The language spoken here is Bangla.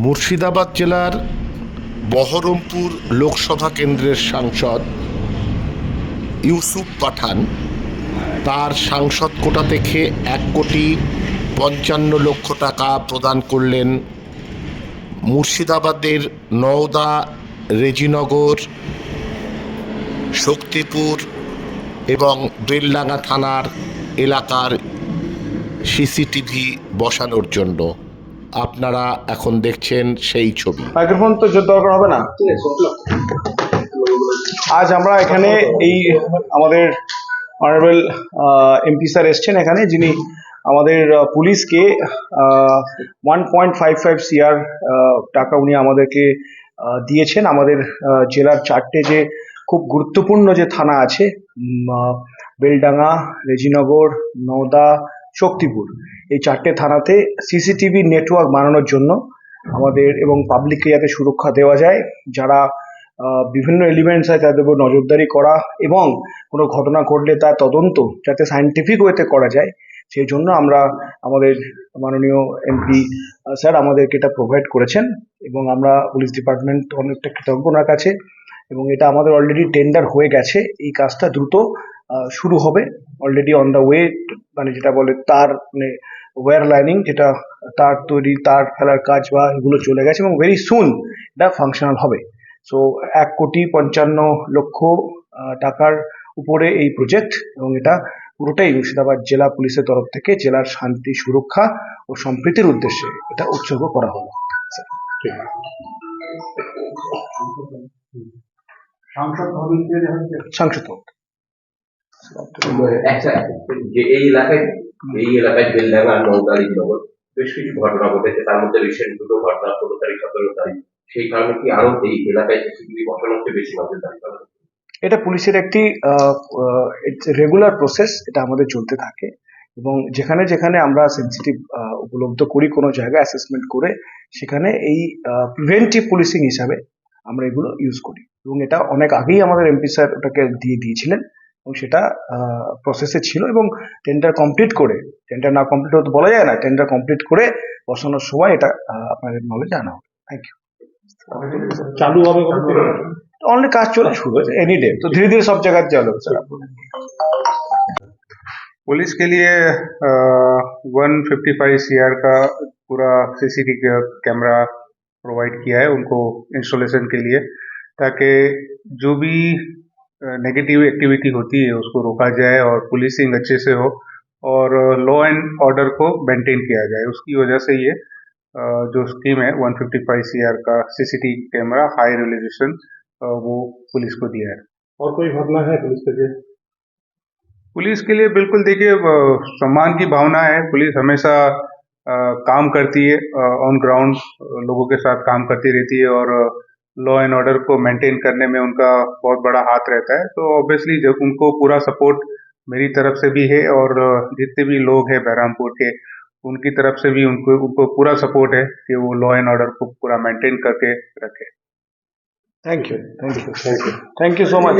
মুর্শিদাবাদ জেলার বহরমপুর লোকসভা কেন্দ্রের সাংসদ ইউসুফ পাঠান তার সাংসদ কোটা থেকে 1,55,00,000 টাকা প্রদান করলেন মুর্শিদাবাদের নওদা, রেজিনগর, শক্তিপুর এবং বেলডাঙ্গা থানার এলাকার সিসিটিভি বসানোর জন্য। আপনারা এখন দেখছেন সেই ছবি। মাইক্রোফোন তো জোর দরকার হবে না। আজ আমরা এখানে এই আমাদের অনারেবল এমপি স্যার এসছেন এখানে, যিনি আমাদের পুলিশকে 1.55 CR টাকা উনি আমাদেরকে দিয়েছেন। আমাদের জেলার 4টে যে খুব গুরুত্বপূর্ণ যে থানা আছে, বেলডাঙ্গা, রেজিনগর, নওদা, শক্তিপুর, এই 4টে থানাতে সিসিটিভি নেটওয়ার্ক বানানোর জন্য আমাদের এবং পাবলিককে যাতে সুরক্ষা দেওয়া যায়, যারা বিভিন্ন এলিমেন্টস আছে তাদের উপর নজরদারি করা এবং কোনো ঘটনা ঘটলে তার তদন্ত যাতে সায়েন্টিফিক ওয়েতে করা যায়, সেই জন্য আমরা আমাদের মাননীয় এমপি স্যার আমাদেরকে এটা প্রোভাইড করেছেন এবং আমরা পুলিশ ডিপার্টমেন্ট অনেকটা কৃতজ্ঞ ওনার কাছে। এবং এটা আমাদের অলরেডি টেন্ডার হয়ে গেছে, এই কাজটা দ্রুত শুরু হবে। অলরেডি অন দ্য ওয়ে, মানে যেটা বলে তার মানে ওয়্যার লাইনিং, যেটা তার তৈরি, তার ফেলার কাজ বা এগুলো চলে গেছে এবং ভেরি সুন এটা ফাংশনাল হবে। সো 1,55,00,000 টাকার উপরে এই প্রজেক্ট, এবং এটা পুরোটাই মুর্শিদাবাদ জেলা পুলিশের তরফ থেকে জেলার শান্তি, সুরক্ষা ও সম্প্রীতির উদ্দেশ্যে এটা উৎসর্গ করা হলো। সাংসদ এই এলাকায় বেলডাঙ্গা, নওদা, রেজিনগর বেশ কিছু ঘটনা ঘটেছে, তার মধ্যে রিসেন্ট 2টো ঘটনা 16 তারিখ 17 তারিখ। সেই কারণে কি আরো এই এলাকায় সিসিটিভি বসানো হচ্ছে বেশি নজরদারি করা? এটা পুলিশের একটি রেগুলার প্রসেস, এটা আমাদের চলতে থাকে এবং যেখানে যেখানে আমরা সেন্সিটিভ উপলব্ধ করি কোনো জায়গায় অ্যাসেসমেন্ট করে, সেখানে এই প্রিভেন্টিভ পুলিশিং হিসাবে আমরা এগুলো ইউজ করি। এবং এটা অনেক আগেই আমাদের এমপি স্যার ওটাকে দিয়ে দিয়েছিলেন এবং সেটা প্রসেসে ছিল এবং টেন্ডার কমপ্লিট করে, টেন্ডার না কমপ্লিট হতে বলা যায় না, টেন্ডার কমপ্লিট করে বসানোর সময় এটা আপনাদের নলেজে আনা হবে। Thank you. চালু হবে অনলি কাজ চলে শুরু হয়েছে, एनी डे, तो धीरे धीरे सब जगह चालू होगा सर। पुलिस के लिए 155 CR का पूरा सीसीटीवी कैमरा प्रोवाइड किया है उनको इंस्टॉलेशन के लिए, ताकि जो भी नेगेटिव एक्टिविटी होती है उसको रोका जाए और पुलिसिंग अच्छे से हो और लॉ एंड ऑर्डर को मेंटेन किया जाए। उसकी वजह से ये जो स्कीम है 155 CR का सीसीटीवी कैमरा हाई रेजोल्यूशन वो पुलिस को दिया है। और कोई भावना है पुलिस के लिए? पुलिस के लिए बिल्कुल देखिए, सम्मान की भावना है। पुलिस हमेशा काम करती है, ऑन ग्राउंड लोगों के साथ काम करती रहती है और लॉ एंड ऑर्डर को मेंटेन करने में उनका बहुत बड़ा हाथ रहता है। तो ऑब्वियसली जब उनको पूरा सपोर्ट मेरी तरफ से भी है और जितने भी लोग हैं बहरामपुर के, उनकी तरफ से भी उनको पूरा सपोर्ट है कि वो लॉ एंड ऑर्डर को पूरा मेंटेन करके रखे। Thank you, thank you, thank you, thank you so much.